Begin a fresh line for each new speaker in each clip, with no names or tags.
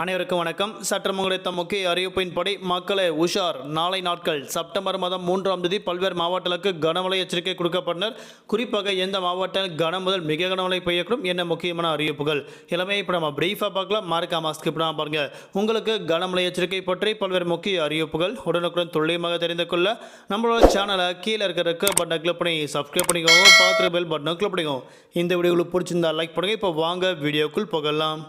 அனைவருக்கும் வணக்கம். சற்றம் கிடைத்த முக்கிய அறிவிப்பின்படி மக்களை உஷார். நாளை நாட்கள் செப்டம்பர் மாதம் 3ஆம் தேதி பல்வேறு மாவட்டங்களுக்கு கனமழை எச்சரிக்கை கொடுக்கப்பட்டனர். குறிப்பாக எந்த மாவட்டத்தில் கன முதல் மிக கனமழை பெய்யக்கூடும் என்ன முக்கியமான அறிவிப்புகள் எல்லாமே இப்போ நம்ம பிரீஃபாக பார்க்கலாம். மறக்காம ஸ்கிப் பண்ணாம பாருங்க. உங்களுக்கு கனமழை எச்சரிக்கை பற்றி பல்வேறு முக்கிய அறிவிப்புகள் உடனுக்குடன் துல்லியமாக தெரிந்து கொள்ள நம்மளோட சேனலை கீழே இருக்கிற பட்டனை கிளிக் பண்ணி சப்ஸ்கிரைப் பண்ணிக்கோங்க. பார்த்து பெல் பட்டனை கிளிக் பண்ணிக்கோங்க. இந்த வீடியோவில் பிடிச்சிருந்தா லைக் பண்ணுங்க. இப்போ வாங்க வீடியோக்குள் போகலாம்.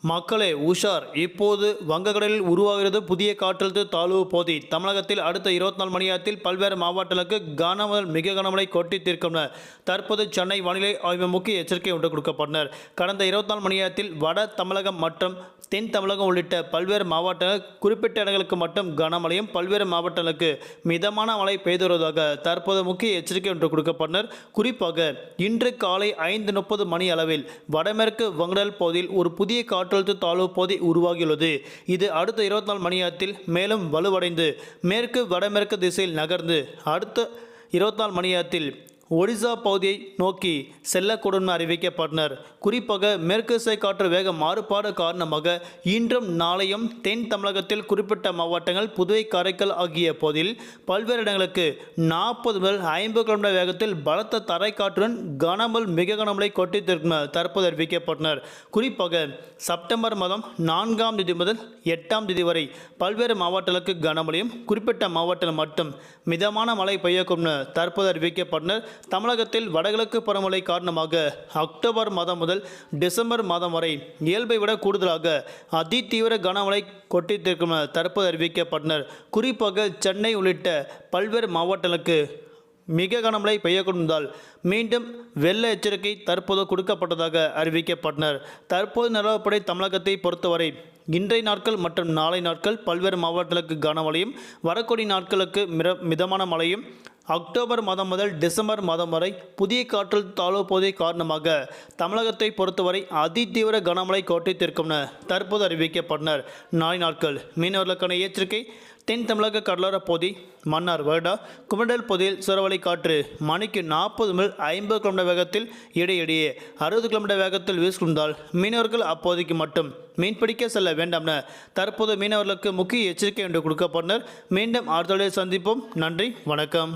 மக்களே உஷார். இப்போது வங்கக்கடலில் உருவாகிறது புதிய காற்றழுத்த தாழ்வு பகுதி. தமிழகத்தில் அடுத்த 24 மணி நேரத்தில் பல்வேறு மாவட்டங்களுக்கு கனமழை மிக கனமழை கொட்டி தீர்க்கும். தற்போது சென்னை வானிலை ஆய்வு முக்கிய எச்சரிக்கை ஒன்று கொடுக்கப்பட்டனர். கடந்த 24 மணி நேரத்தில் வட தமிழகம் மற்றும் தென் தமிழகம் உள்ளிட்ட பல்வேறு மாவட்டங்கள் குறிப்பிட்ட இடங்களுக்கு மட்டும் கனமழையும் பல்வேறு மாவட்டங்களுக்கு மிதமான மழை பெய்து வருவதாக தற்போது முக்கிய எச்சரிக்கை ஒன்று கொடுக்கப்பட்டனர். குறிப்பாக இன்று காலை 5:30 மணி அளவில் வடமேற்கு வங்கடல் பகுதியில் ஒரு புதிய காற்றழுத்த தாழ்வு பகுதி உருவாகியுள்ளது. இது அடுத்த 24 மணி நேரத்தில் மேலும் வலுவடைந்து மேற்கு வடமேற்கு திசையில் நகர்ந்து அடுத்த 24 மணி நேரத்தில் ஒடிசா பகுதியை நோக்கி செல்லக்கூடும் அறிவிக்கப்பட்டனர். குறிப்பாக மேற்கு திசை காற்று வேக மாறுபாடு காரணமாக இன்றும் நாளையும் தென் தமிழகத்தில் குறிப்பிட்ட மாவட்டங்கள் புதுவை காரைக்கால் ஆகிய பகுதியில் பல்வேறு இடங்களுக்கு 40 முதல் 50 கிலோமீட்டர் வேகத்தில் பலத்த தரைக்காற்றுடன் கனமல் மிக கனமழை கொட்டித்திருக்கும் தற்போது அறிவிக்கப்பட்டனர். குறிப்பாக செப்டம்பர் மாதம் 4ஆம் தேதி முதல் 8ஆம் தேதி வரை பல்வேறு மாவட்டங்களுக்கு கனமழையும் குறிப்பிட்ட மாவட்டங்கள் மட்டும் மிதமான மழை பெய்யக்கும் தற்போது அறிவிக்கப்பட்டனர். தமிழகத்தில் வடகிழக்கு பருவமழை காரணமாக அக்டோபர் மாதம் முதல் டிசம்பர் மாதம் வரை இயல்பை விட கூடுதலாக அதிதீவிர கனமழை கொட்டித்திருக்கும் தற்போது அறிவிக்கப்பட்டனர். குறிப்பாக சென்னை உள்ளிட்ட பல்வேறு மாவட்டங்களுக்கு மிக கனமழை பெய்யக்கூடால் மீண்டும் வெள்ள எச்சரிக்கை தற்போது கொடுக்கப்பட்டதாக அறிவிக்கப்பட்டனர். தற்போது நிலவரப்படி தமிழகத்தை பொறுத்தவரை இன்றைய நாட்கள் மற்றும் நாளை நாட்கள் பல்வேறு மாவட்டங்களுக்கு கனமழையும் வரக்கூடிய நாட்களுக்கு மிதமான மழையும் அக்டோபர் மாதம் முதல் டிசம்பர் மாதம் வரை புதிய காற்றழுத்த தாழ்வு பகுதி காரணமாக தமிழகத்தை பொறுத்தவரை அதிதீவிர கனமழை கொட்டித்திருக்கும் தற்போது அறிவிக்கப்பட்டனர். நாளை நாட்கள் மீனவர்களுக்கான எச்சரிக்கை. தென் தமிழக கடலோர பகுதி மன்னார் வருடா குமண்டல் பகுதியில் சூறாவளி காற்று மணிக்கு 40 முதல் 50 கிலோமீட்டர் வேகத்தில் இடையிடையே 60 கிலோமீட்டர் வேகத்தில் வீசுவதால் மீனவர்கள் அப்போதைக்கு மட்டும் மீன்பிடிக்க செல்ல வேண்டாம் என தற்போது மீனவர்களுக்கு முக்கிய எச்சரிக்கை ஒன்று கொடுக்கப்பட்டனர். மீண்டும் அடுத்த சந்திப்போம். நன்றி, வணக்கம்.